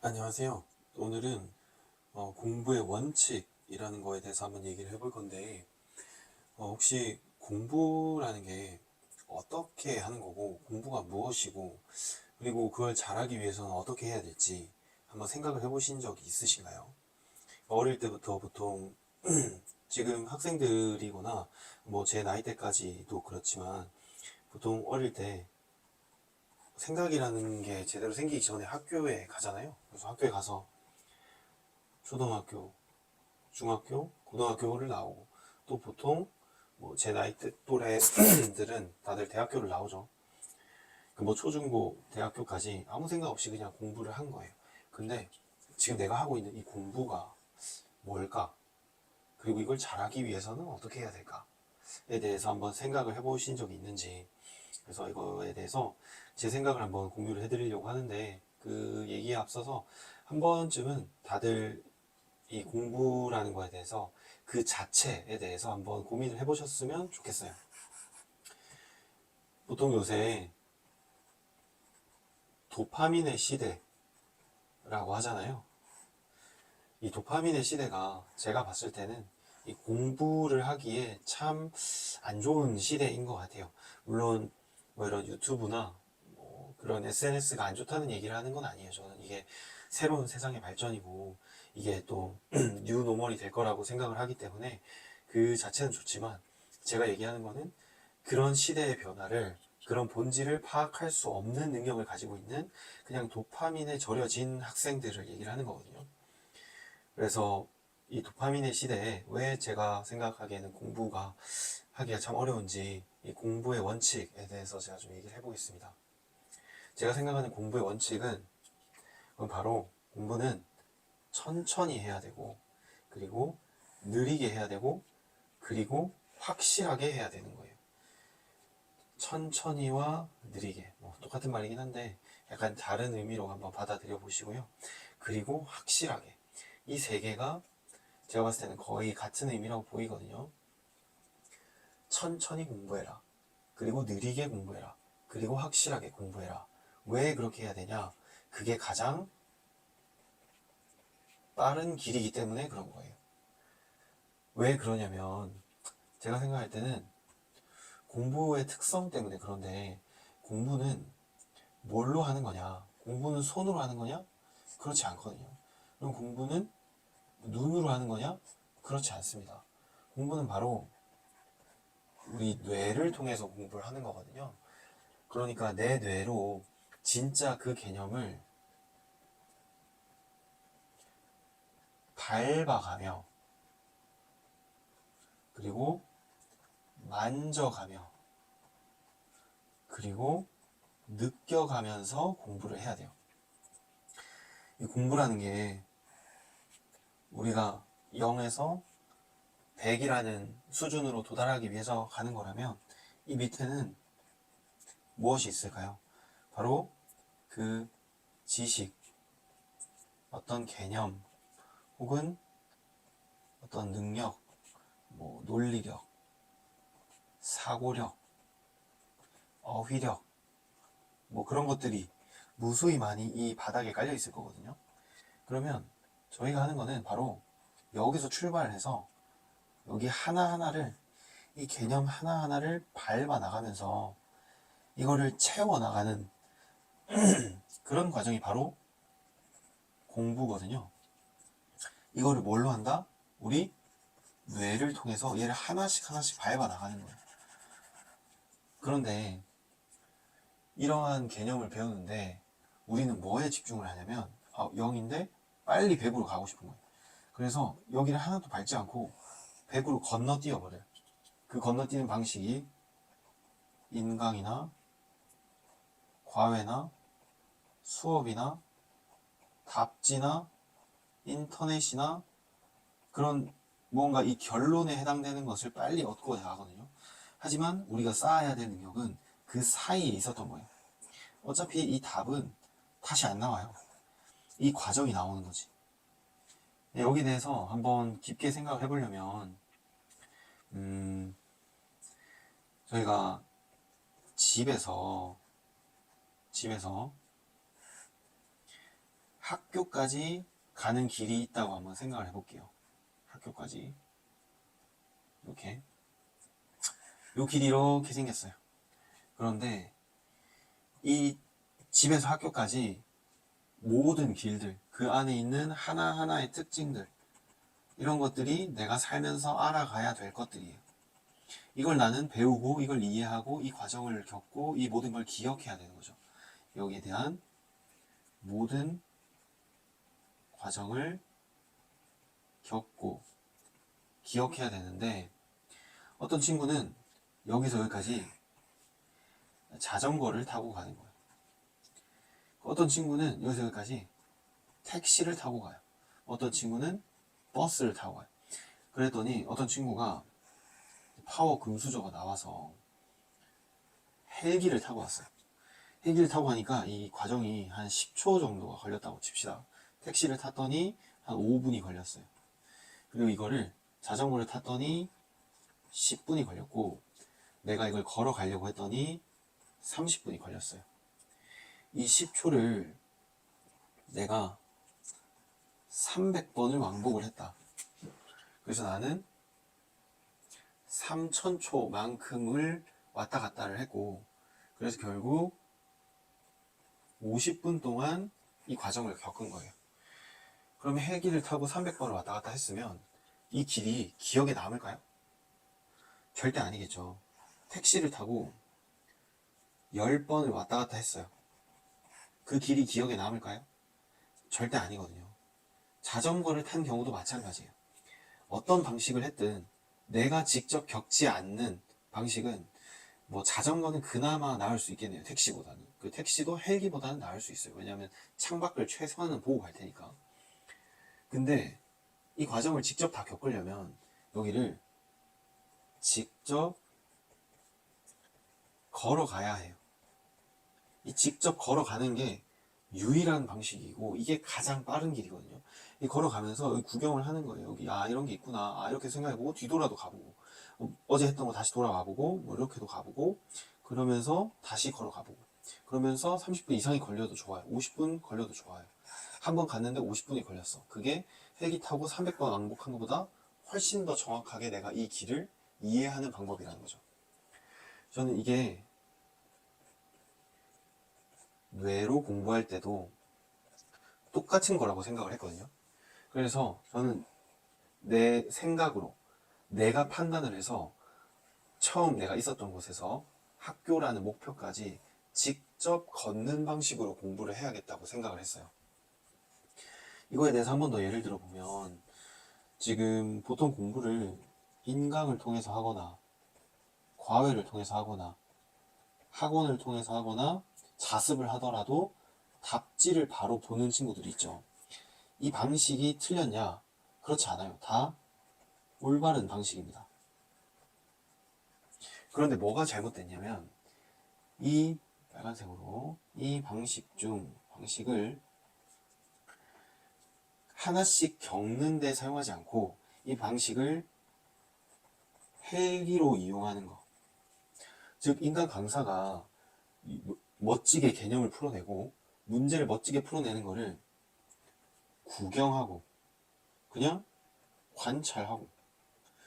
안녕하세요. 오늘은 공부의 원칙이라는 거에 대해서 한번 얘기를 해볼 건데, 혹시 공부라는 게 어떻게 하는 거고, 공부가 무엇이고, 그리고 그걸 잘하기 위해서는 어떻게 해야 될지 한번 생각을 해보신 적이 있으신가요? 어릴 때부터 보통 지금 학생들이거나 뭐 제 나이 때까지도 그렇지만 보통 어릴 때 생각이라는 게 제대로 생기기 전에 학교에 가잖아요. 그래서 학교에 가서 초등학교, 중학교, 고등학교를 나오고 또 보통 뭐 제 나이 때 또래들은 다들 대학교를 나오죠. 뭐 초중고 대학교까지 아무 생각 없이 그냥 공부를 한 거예요. 근데 지금 내가 하고 있는 이 공부가 뭘까? 그리고 이걸 잘하기 위해서는 어떻게 해야 될까에 대해서 한번 생각을 해보신 적이 있는지, 그래서 이거에 대해서 제 생각을 한번 공유를 해드리려고 하는데, 그 얘기에 앞서서 한 번쯤은 다들 이 공부라는 거에 대해서 그 자체에 대해서 한번 고민을 해보셨으면 좋겠어요. 보통 요새 도파민의 시대라고 하잖아요. 이 도파민의 시대가 제가 봤을 때는 이 공부를 하기에 참 안 좋은 시대인 것 같아요. 물론 뭐 이런 유튜브나 뭐 그런 SNS가 안 좋다는 얘기를 하는 건 아니에요. 저는 이게 새로운 세상의 발전이고 이게 또 뉴노멀이 될 거라고 생각을 하기 때문에 그 자체는 좋지만, 제가 얘기하는 거는 그런 시대의 변화를, 그런 본질을 파악할 수 없는 능력을 가지고 있는 그냥 도파민에 절여진 학생들을 얘기를 하는 거거든요. 그래서 이 도파민의 시대에 왜 제가 생각하기에는 공부가 하기가 참 어려운지, 이 공부의 원칙에 대해서 제가 좀 얘기를 해보겠습니다. 제가 생각하는 공부의 원칙은 바로 공부는 천천히 해야 되고, 그리고 느리게 해야 되고, 그리고 확실하게 해야 되는 거예요. 천천히와 느리게, 뭐 똑같은 말이긴 한데 약간 다른 의미로 한번 받아들여 보시고요. 그리고 확실하게, 이 세 개가 제가 봤을 때는 거의 같은 의미라고 보이거든요. 천천히 공부해라, 그리고 느리게 공부해라, 그리고 확실하게 공부해라. 왜 그렇게 해야 되냐? 그게 가장 빠른 길이기 때문에 그런 거예요. 왜 그러냐면 제가 생각할 때는 공부의 특성 때문에 그런데, 공부는 뭘로 하는 거냐? 공부는 손으로 하는 거냐? 그렇지 않거든요. 그럼 공부는 눈으로 하는 거냐? 그렇지 않습니다. 공부는 바로 우리 뇌를 통해서 공부를 하는 거거든요. 그러니까 내 뇌로 진짜 그 개념을 밟아가며, 그리고 만져가며, 그리고 느껴가면서 공부를 해야 돼요. 이 공부라는 게 우리가 0에서 100이라는 수준으로 도달하기 위해서 가는 거라면, 이 밑에는 무엇이 있을까요? 바로 그 지식, 어떤 개념, 혹은 어떤 능력, 뭐 논리력, 사고력, 어휘력, 뭐 그런 것들이 무수히 많이 이 바닥에 깔려 있을 거거든요. 그러면 저희가 하는 거는 바로 여기서 출발해서 여기 하나하나를, 이 개념 하나하나를 밟아 나가면서 이거를 채워 나가는 그런 과정이 바로 공부거든요. 이거를 뭘로 한다? 우리 뇌를 통해서 얘를 하나씩 하나씩 밟아 나가는 거예요. 그런데 이러한 개념을 배우는데 우리는 뭐에 집중을 하냐면, 0인데 빨리 100으로 가고 싶은 거예요. 그래서 여기를 하나도 밟지 않고 100으로 건너뛰어 버려요. 그 건너뛰는 방식이 인강이나 과외나 수업이나 답지나 인터넷이나 그런 뭔가 이 결론에 해당되는 것을 빨리 얻고 나가거든요. 하지만 우리가 쌓아야 될 능력은 그 사이에 있었던 거예요. 어차피 이 답은 다시 안 나와요. 이 과정이 나오는 거지. 여기에 대해서 한번 깊게 생각을 해보려면, 저희가 집에서 학교까지 가는 길이 있다고 한번 생각을 해볼게요. 학교까지 이렇게 요 길이 이렇게 생겼어요. 그런데 이 집에서 학교까지 모든 길들, 그 안에 있는 하나하나의 특징들, 이런 것들이 내가 살면서 알아가야 될 것들이에요. 이걸 나는 배우고, 이걸 이해하고, 이 과정을 겪고, 이 모든 걸 기억해야 되는 거죠. 여기에 대한 모든 과정을 겪고, 기억해야 되는데, 어떤 친구는 여기서 여기까지 자전거를 타고 가는 거예요. 어떤 친구는 여기서 여기까지 택시를 타고 가요. 어떤 친구는 버스를 타고 가요. 그랬더니 어떤 친구가 파워 금수저가 나와서 헬기를 타고 왔어요. 헬기를 타고 가니까 이 과정이 한 10초 정도가 걸렸다고 칩시다. 택시를 탔더니 한 5분이 걸렸어요. 그리고 이거를 자전거를 탔더니 10분이 걸렸고, 내가 이걸 걸어가려고 했더니 30분이 걸렸어요. 이 10초를 내가 300번을 왕복을 했다. 그래서 나는 3000초만큼을 왔다 갔다를 했고, 그래서 결국 50분 동안 이 과정을 겪은 거예요. 그러면 헬기를 타고 300번을 왔다 갔다 했으면 이 길이 기억에 남을까요? 절대 아니겠죠. 택시를 타고 10번을 왔다 갔다 했어요. 그 길이 기억에 남을까요? 절대 아니거든요. 자전거를 탄 경우도 마찬가지예요. 어떤 방식을 했든 내가 직접 겪지 않는 방식은, 뭐 자전거는 그나마 나을 수 있겠네요. 택시보다는. 그 택시도 헬기보다는 나을 수 있어요. 왜냐하면 창밖을 최소한은 보고 갈 테니까. 근데 이 과정을 직접 다 겪으려면 여기를 직접 걸어가야 해요. 이 직접 걸어가는 게 유일한 방식이고, 이게 가장 빠른 길이거든요. 이 걸어가면서 여기 구경을 하는 거예요. 여기 이런 게 있구나, 이렇게 생각해보고 뒤돌아도 가보고, 어제 했던 거 다시 돌아가보고, 뭐 이렇게도 가보고, 그러면서 다시 걸어가보고, 그러면서 30분 이상이 걸려도 좋아요. 50분 걸려도 좋아요. 한 번 갔는데 50분이 걸렸어. 그게 헬기 타고 300번 왕복한 것보다 훨씬 더 정확하게 내가 이 길을 이해하는 방법이라는 거죠. 저는 이게 뇌로 공부할 때도 똑같은 거라고 생각을 했거든요. 그래서 저는 내 생각으로, 내가 판단을 해서 처음 내가 있었던 곳에서 학교라는 목표까지 직접 걷는 방식으로 공부를 해야겠다고 생각을 했어요. 이거에 대해서 한 번 더 예를 들어보면, 지금 보통 공부를 인강을 통해서 하거나 과외를 통해서 하거나 학원을 통해서 하거나 자습을 하더라도 답지를 바로 보는 친구들이 있죠. 이 방식이 틀렸냐? 그렇지 않아요. 다 올바른 방식입니다. 그런데 뭐가 잘못됐냐면, 이 빨간색으로 이 방식을 하나씩 겪는 데 사용하지 않고 이 방식을 헬기로 이용하는 거. 즉, 인간 강사가 멋지게 개념을 풀어내고 문제를 멋지게 풀어내는 거를 구경하고 그냥 관찰하고,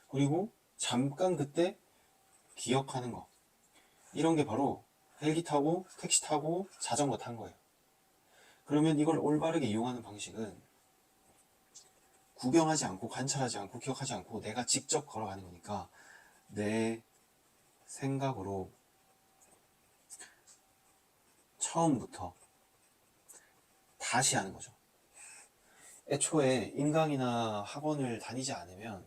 그리고 잠깐 그때 기억하는 거, 이런 게 바로 헬기 타고 택시 타고 자전거 탄 거예요. 그러면 이걸 올바르게 이용하는 방식은 구경하지 않고 관찰하지 않고 기억하지 않고 내가 직접 걸어가는 거니까 내 생각으로 처음부터 다시 하는 거죠. 애초에 인강이나 학원을 다니지 않으면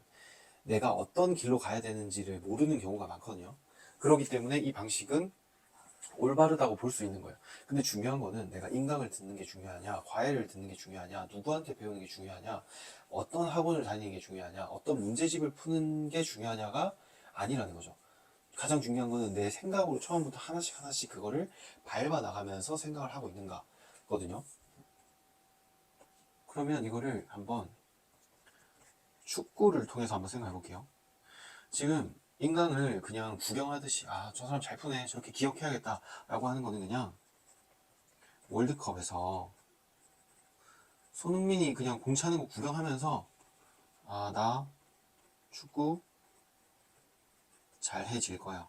내가 어떤 길로 가야 되는지를 모르는 경우가 많거든요. 그렇기 때문에 이 방식은 올바르다고 볼 수 있는 거예요. 근데 중요한 거는 내가 인강을 듣는 게 중요하냐, 과외를 듣는 게 중요하냐, 누구한테 배우는 게 중요하냐, 어떤 학원을 다니는 게 중요하냐, 어떤 문제집을 푸는 게 중요하냐가 아니라는 거죠. 가장 중요한 거는 내 생각으로 처음부터 하나씩 그거를 밟아 나가면서 생각을 하고 있는가 거든요. 그러면 이거를 한번 축구를 통해서 한번 생각해 볼게요. 지금 인강을 그냥 구경하듯이, 저 사람 잘 푸네, 저렇게 기억해야겠다 라고 하는 거는 그냥 월드컵에서 손흥민이 그냥 공 차는 거 구경하면서 아, 나 축구 잘해질 거야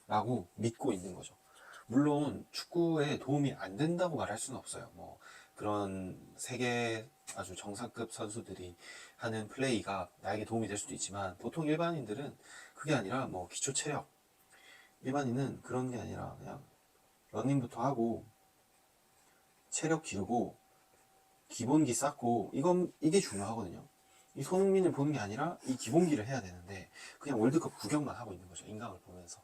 라고 믿고 있는 거죠. 물론 축구에 도움이 안 된다고 말할 수는 없어요. 뭐 그런 세계 아주 정상급 선수들이 하는 플레이가 나에게 도움이 될 수도 있지만, 보통 일반인들은 그게 아니라 뭐 기초 체력, 일반인은 그런 게 아니라 그냥 러닝부터 하고 체력 기르고 기본기 쌓고 이게 중요하거든요. 이 손흥민을 보는 게 아니라 이 기본기를 해야 되는데 그냥 월드컵 구경만 하고 있는 거죠. 인강을 보면서.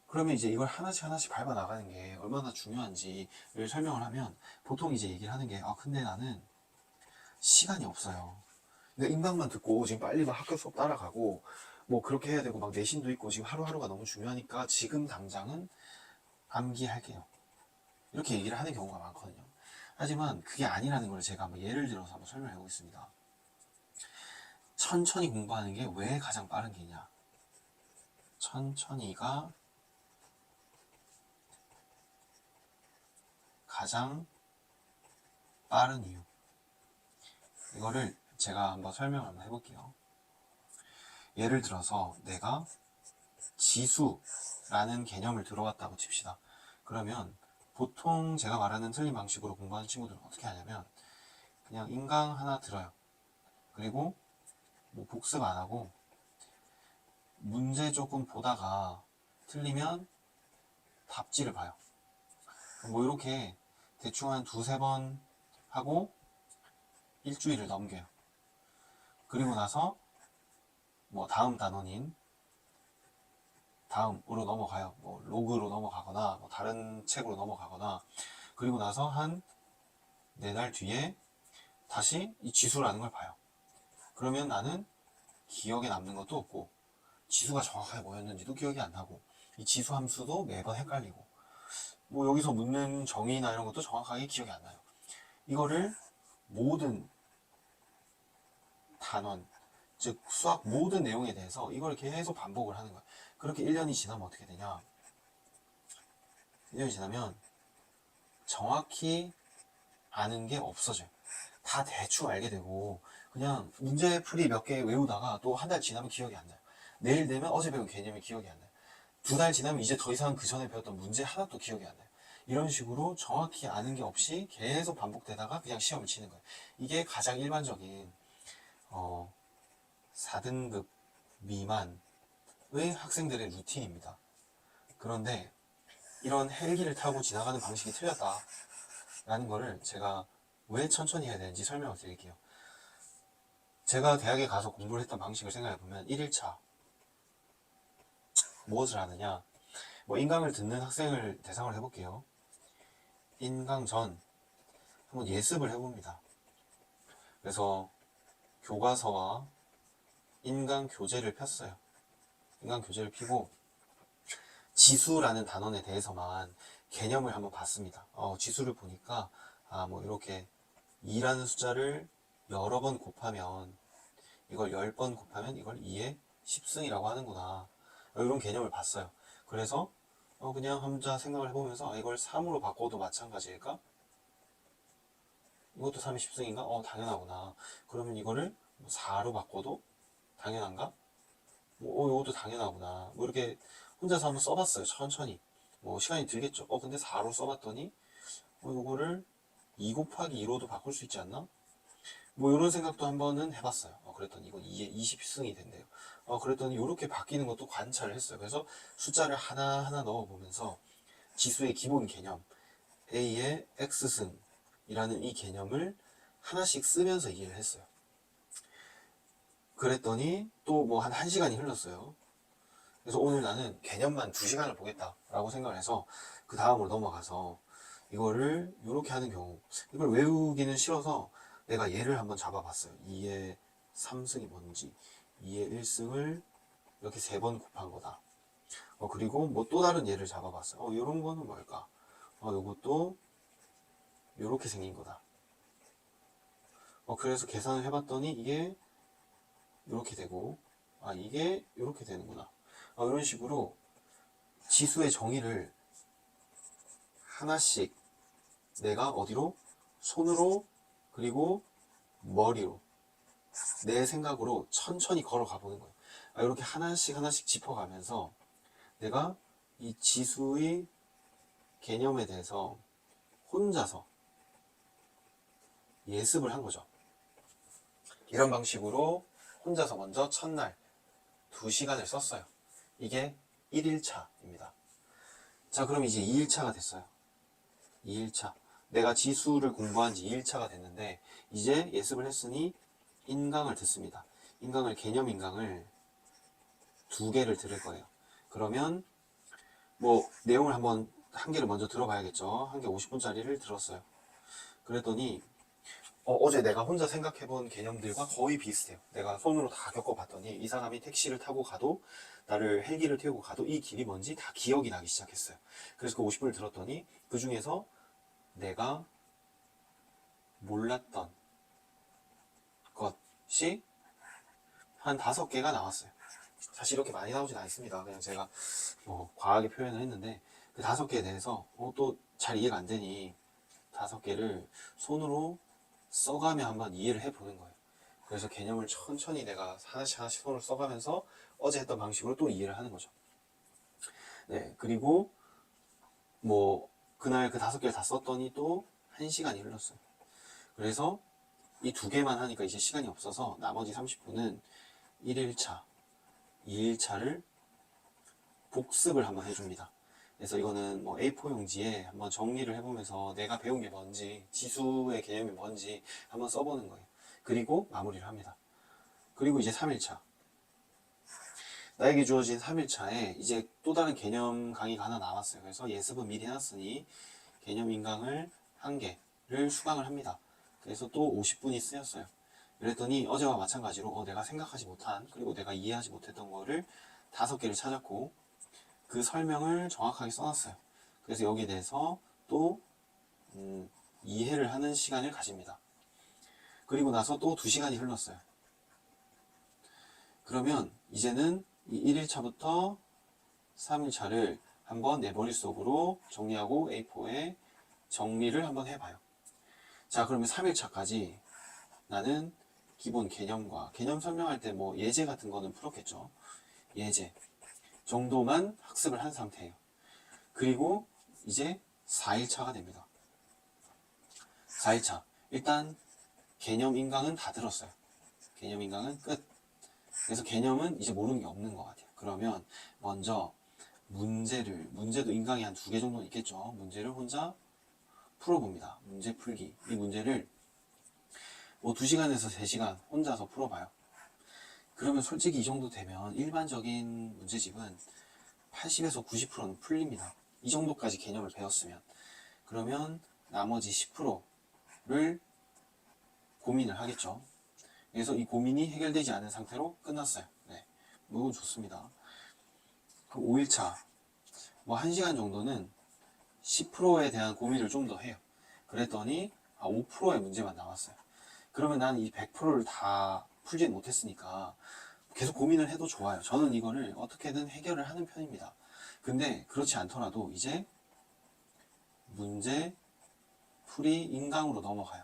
그러면 이제 이걸 하나씩 하나씩 밟아 나가는 게 얼마나 중요한지를 설명을 하면, 보통 이제 얘기를 하는 게, 아 근데 나는 시간이 없어요. 그러니까 인강만 듣고 지금 빨리 막 학교 수업 따라가고 뭐 그렇게 해야 되고 막 내신도 있고 지금 하루하루가 너무 중요하니까 지금 당장은 암기할게요. 이렇게 얘기를 하는 경우가 많거든요. 하지만 그게 아니라는 걸 제가 한번 예를 들어서 한번 설명해 보겠습니다. 천천히 공부하는 게 왜 가장 빠른 게냐? 천천히가 가장 빠른 이유. 이거를 제가 한번 설명을 한번 해볼게요. 예를 들어서 내가 지수라는 개념을 들어왔다고 칩시다. 그러면 보통 제가 말하는 틀린 방식으로 공부하는 친구들은 어떻게 하냐면, 그냥 인강 하나 들어요. 그리고 뭐 복습 안 하고 문제 조금 보다가 틀리면 답지를 봐요. 뭐 이렇게 대충 한 두세 번 하고 일주일을 넘겨요. 그리고 나서 뭐 다음 단원인 다음으로 넘어가요. 뭐 로그로 넘어가거나 뭐 다른 책으로 넘어가거나. 그리고 나서 한 4달 뒤에 다시 이 지수라는 걸 봐요. 그러면 나는 기억에 남는 것도 없고 지수가 정확하게 뭐였는지도 기억이 안 나고 이 지수 함수도 매번 헷갈리고 뭐 여기서 묻는 정의나 이런 것도 정확하게 기억이 안 나요. 이거를 모든 단원, 즉 수학 모든 내용에 대해서 이걸 계속 반복을 하는 거예요. 그렇게 1년이 지나면 어떻게 되냐? 1년이 지나면 정확히 아는 게 없어져요. 다 대충 알게 되고 그냥 문제풀이 몇 개 외우다가 또 한 달 지나면 기억이 안 나요. 내일 되면 어제 배운 개념이 기억이 안 나요. 2달 지나면 이제 더 이상 그 전에 배웠던 문제 하나도 기억이 안 나요. 이런 식으로 정확히 아는 게 없이 계속 반복되다가 그냥 시험을 치는 거예요. 이게 가장 일반적인 4등급 미만의 학생들의 루틴입니다. 그런데 이런 헬기를 타고 지나가는 방식이 틀렸다라는 거를 제가 왜 천천히 해야 되는지 설명을 드릴게요. 제가 대학에 가서 공부를 했던 방식을 생각해보면 1일차 무엇을 하느냐, 뭐 인강을 듣는 학생을 대상으로 해볼게요. 인강 전 한번 예습을 해봅니다. 그래서 교과서와 인강 교재를 폈어요. 인강 교재를 피고 지수라는 단원에 대해서만 개념을 한번 봤습니다. 지수를 보니까 뭐 이렇게 2라는 숫자를 여러 번 곱하면 이걸 10번 곱하면 이걸 2의 10승이라고 하는구나. 이런 개념을 봤어요. 그래서 그냥 혼자 생각을 해보면서 이걸 3으로 바꿔도 마찬가지일까? 이것도 3의 10승인가? 당연하구나. 그러면 이거를 4로 바꿔도 당연한가? 이것도 당연하구나. 뭐 이렇게 혼자서 한번 써봤어요. 천천히. 뭐 시간이 들겠죠. 근데 4로 써봤더니 이거를 2 곱하기 2로도 바꿀 수 있지 않나? 뭐 이런 생각도 한번은 해봤어요. 그랬더니 이건 2의 20승이 된대요. 그랬더니 이렇게 바뀌는 것도 관찰을 했어요. 그래서 숫자를 하나하나 넣어보면서 지수의 기본 개념 A의 X승이라는 이 개념을 하나씩 쓰면서 이해를 했어요. 그랬더니 또 뭐 한 1시간이 흘렀어요. 그래서 오늘 나는 개념만 2시간을 보겠다라고 생각을 해서 그 다음으로 넘어가서 이거를 이렇게 하는 경우, 이걸 외우기는 싫어서 내가 얘를 한번 잡아봤어요. 2의 3승이 뭔지, 2의 1승을 이렇게 3번 곱한 거다. 그리고 뭐 또 다른 예를 잡아봤어요. 이런 거는 뭘까? 요것도 이렇게 생긴 거다. 그래서 계산을 해봤더니 이게 이렇게 되고, 이게 이렇게 되는구나. 이런 식으로 지수의 정의를 하나씩 내가 어디로 손으로 그리고 머리로 내 생각으로 천천히 걸어가 보는 거예요. 이렇게 하나씩 하나씩 짚어가면서 내가 이 지수의 개념에 대해서 혼자서 예습을 한 거죠. 이런 방식으로 혼자서 먼저 첫날 2시간을 썼어요. 이게 1일차입니다. 자, 그럼 이제 2일차가 됐어요. 2일차. 내가 지수를 공부한 지 2일차가 됐는데 이제 예습을 했으니 인강을 듣습니다. 개념 인강을 2개를 들을 거예요. 그러면 뭐 내용을 한 개를 먼저 들어봐야겠죠. 한 개 50분짜리를 들었어요. 그랬더니 어제 내가 혼자 생각해본 개념들과 거의 비슷해요. 내가 손으로 다 겪어봤더니 이 사람이 택시를 타고 가도 나를 헬기를 태우고 가도 이 길이 뭔지 다 기억이 나기 시작했어요. 그래서 그 50분을 들었더니 그 중에서 내가 몰랐던 것이 한 5개가 나왔어요. 사실 이렇게 많이 나오진 않습니다. 그냥 제가 뭐 과하게 표현을 했는데 그 5개에 대해서 또 잘 이해가 안 되니 5개를 손으로 써가며 한번 이해를 해보는 거예요. 그래서 개념을 천천히 내가 하나씩 하나씩 손으로 써가면서 어제 했던 방식으로 또 이해를 하는 거죠. 네, 그리고 뭐 그날 그 5개를 다 썼더니 또 1시간이 흘렀어요. 그래서 이 2개만 하니까 이제 시간이 없어서 나머지 30분은 1일차, 2일차를 복습을 한번 해줍니다. 그래서 이거는 뭐 A4 용지에 한번 정리를 해보면서 내가 배운 게 뭔지, 지수의 개념이 뭔지 한번 써보는 거예요. 그리고 마무리를 합니다. 그리고 이제 3일차. 나에게 주어진 3일차에 이제 또 다른 개념 강의가 하나 남았어요. 그래서 예습은 미리 해놨으니 개념 인강을 1개를 수강을 합니다. 그래서 또 50분이 쓰였어요. 그랬더니 어제와 마찬가지로 내가 생각하지 못한, 그리고 내가 이해하지 못했던 거를 5개를 찾았고 그 설명을 정확하게 써놨어요. 그래서 여기에 대해서 또 이해를 하는 시간을 가집니다. 그리고 나서 또 2시간이 흘렀어요. 그러면 이제는 이 1일차부터 3일차를 한번 내 머릿속으로 정리하고 A4에 정리를 한번 해봐요. 자, 그러면 3일차까지 나는 기본 개념과 개념 설명할 때 뭐 예제 같은 거는 풀었겠죠. 예제 정도만 학습을 한 상태예요. 그리고 이제 4일차가 됩니다. 4일차. 일단 개념 인강은 다 들었어요. 개념 인강은 끝. 그래서 개념은 이제 모르는 게 없는 것 같아요. 그러면 먼저 문제도 인강이 한 2개 정도 있겠죠. 문제를 혼자 풀어봅니다. 문제 풀기. 이 문제를 뭐 2시간에서 3시간 혼자서 풀어봐요. 그러면 솔직히 이 정도 되면 일반적인 문제집은 80에서 90%는 풀립니다. 이 정도까지 개념을 배웠으면. 그러면 나머지 10%를 고민을 하겠죠. 그래서 이 고민이 해결되지 않은 상태로 끝났어요. 네, 이건 좋습니다. 그럼 5일차 뭐 1시간 정도는 10%에 대한 고민을 좀 더 해요. 그랬더니 5%의 문제만 나왔어요. 그러면 난 이 100%를 다 풀지 못했으니까 계속 고민을 해도 좋아요. 저는 이거를 어떻게든 해결을 하는 편입니다. 근데 그렇지 않더라도 이제 문제 풀이 인강으로 넘어가요.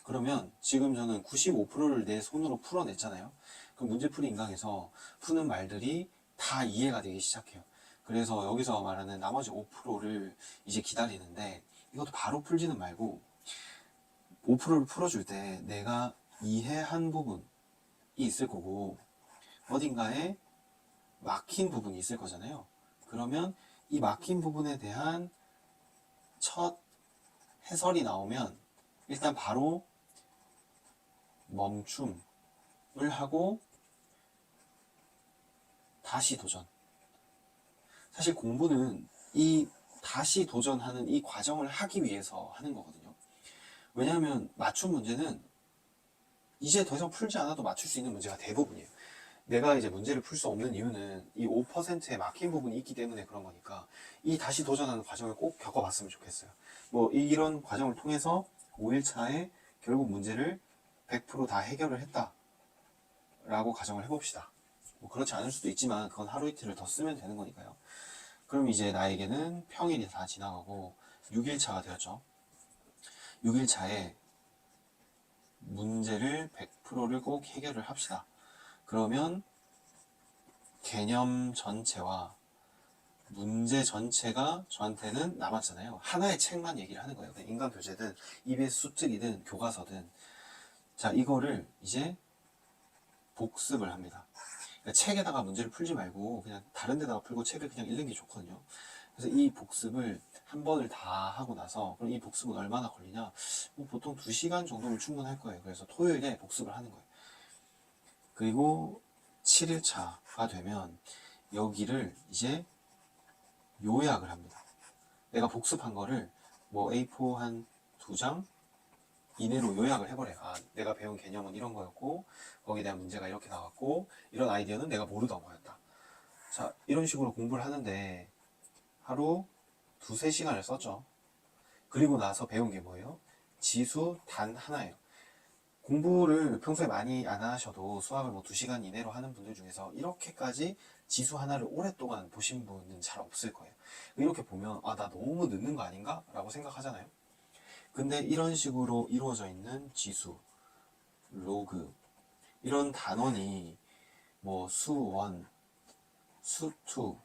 그러면 지금 저는 95%를 내 손으로 풀어냈잖아요. 그럼 문제풀이 인강에서 푸는 말들이 다 이해가 되기 시작해요. 그래서 여기서 말하는 나머지 5%를 이제 기다리는데 이것도 바로 풀지는 말고 5%를 풀어줄 때 내가 이해한 부분이 있을 거고 어딘가에 막힌 부분이 있을 거잖아요. 그러면 이 막힌 부분에 대한 첫 해설이 나오면 일단 바로 멈춤을 하고 다시 도전. 사실 공부는 이 다시 도전하는 이 과정을 하기 위해서 하는 거거든요. 왜냐하면 맞춤 문제는 이제 더 이상 풀지 않아도 맞출 수 있는 문제가 대부분이에요. 내가 이제 문제를 풀 수 없는 이유는 이 5%의 막힌 부분이 있기 때문에 그런 거니까 이 다시 도전하는 과정을 꼭 겪어봤으면 좋겠어요. 뭐 이런 과정을 통해서 5일차에 결국 문제를 100%다 해결을 했다 라고 가정을 해봅시다. 뭐 그렇지 않을 수도 있지만 그건 하루 이틀을 더 쓰면 되는 거니까요. 그럼 이제 나에게는 평일이 다 지나가고 6일차가 되었죠. 6일차에 문제를 100%를 꼭 해결을 합시다. 그러면 개념 전체와 문제 전체가 저한테는 남았잖아요. 하나의 책만 얘기를 하는 거예요. 인간 교재든 EBS 수특이든 교과서든. 자, 이거를 이제 복습을 합니다. 그러니까 책에다가 문제를 풀지 말고 그냥 다른 데다가 풀고 책을 그냥 읽는 게 좋거든요. 그래서 이 복습을 한 번을 다 하고 나서, 그럼 이 복습은 얼마나 걸리냐? 뭐 보통 2시간 정도면 충분할 거예요. 그래서 토요일에 복습을 하는 거예요. 그리고 7일차가 되면 여기를 이제 요약을 합니다. 내가 복습한 거를 뭐 A4 한 2장 이내로 요약을 해버려요. 아, 내가 배운 개념은 이런 거였고, 거기에 대한 문제가 이렇게 나왔고, 이런 아이디어는 내가 모르던 거였다. 자, 이런 식으로 공부를 하는데 하루 2~3시간을 썼죠. 그리고 나서 배운 게 뭐예요? 지수 단 하나예요. 공부를 평소에 많이 안 하셔도 수학을 뭐 2시간 이내로 하는 분들 중에서 이렇게까지 지수 하나를 오랫동안 보신 분은 잘 없을 거예요. 이렇게 보면 아, 나 너무 늦는 거 아닌가? 라고 생각하잖아요. 근데 이런 식으로 이루어져 있는 지수, 로그, 이런 단원이 뭐 수1, 수2,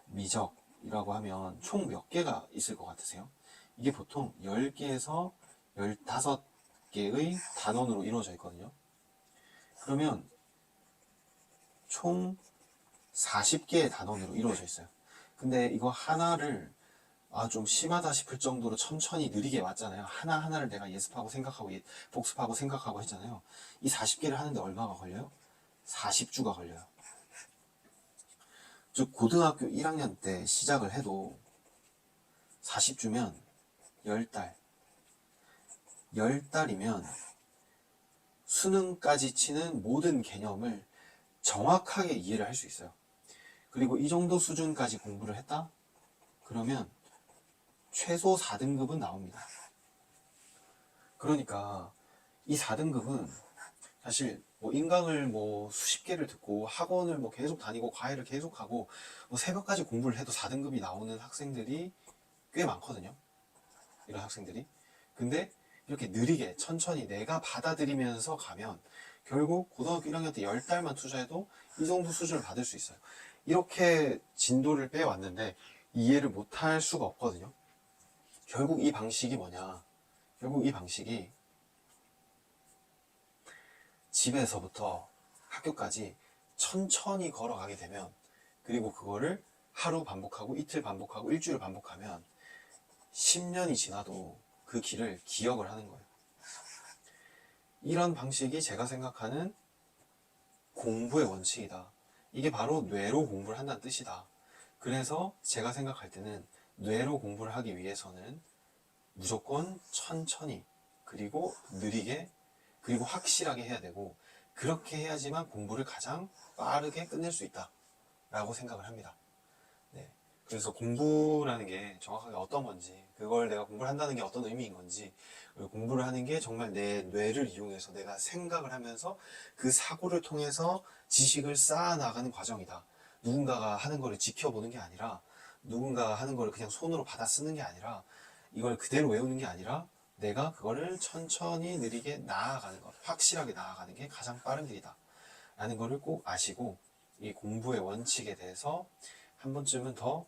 미적이라고 하면 총 몇 개가 있을 것 같으세요? 이게 보통 10개에서 15개의 단원으로 이루어져 있거든요. 그러면 총 40개의 단원으로 이루어져 있어요. 근데 이거 하나를 좀 심하다 싶을 정도로 천천히 느리게 왔잖아요. 하나하나를 내가 예습하고 생각하고 복습하고 생각하고 했잖아요. 이 40개를 하는데 얼마가 걸려요? 40주가 걸려요. 즉 고등학교 1학년 때 시작을 해도 40주면 10달. 10달이면 수능까지 치는 모든 개념을 정확하게 이해를 할 수 있어요. 그리고 이 정도 수준까지 공부를 했다? 그러면 최소 4등급은 나옵니다. 그러니까 이 4등급은 사실 뭐 인강을 뭐 수십 개를 듣고 학원을 뭐 계속 다니고 과외를 계속 하고 뭐 새벽까지 공부를 해도 4등급이 나오는 학생들이 꽤 많거든요. 이런 학생들이. 근데 이렇게 느리게 천천히 내가 받아들이면서 가면 결국 고등학교 1학년 때 10달만 투자해도 이 정도 수준을 받을 수 있어요. 이렇게 진도를 빼왔는데 이해를 못할 수가 없거든요. 결국 이 방식이 뭐냐? 결국 이 방식이 집에서부터 학교까지 천천히 걸어가게 되면, 그리고 그거를 하루 반복하고 이틀 반복하고 일주일 반복하면 10년이 지나도 그 길을 기억을 하는 거예요. 이런 방식이 제가 생각하는 공부의 원칙이다. 이게 바로 뇌로 공부를 한다는 뜻이다. 그래서 제가 생각할 때는 뇌로 공부를 하기 위해서는 무조건 천천히, 그리고 느리게, 그리고 확실하게 해야 되고, 그렇게 해야지만 공부를 가장 빠르게 끝낼 수 있다 라고 생각을 합니다. 네. 그래서 공부라는 게 정확하게 어떤 건지, 그걸 내가 공부를 한다는 게 어떤 의미인 건지, 그리고 공부를 하는 게 정말 내 뇌를 이용해서 내가 생각을 하면서 그 사고를 통해서 지식을 쌓아나가는 과정이다. 누군가가 하는 거를 지켜보는 게 아니라, 누군가가 하는 거를 그냥 손으로 받아 쓰는 게 아니라, 이걸 그대로 외우는 게 아니라 내가 그거를 천천히 느리게 나아가는 것, 확실하게 나아가는 게 가장 빠른 길이다 라는 거를 꼭 아시고, 이 공부의 원칙에 대해서 한 번쯤은 더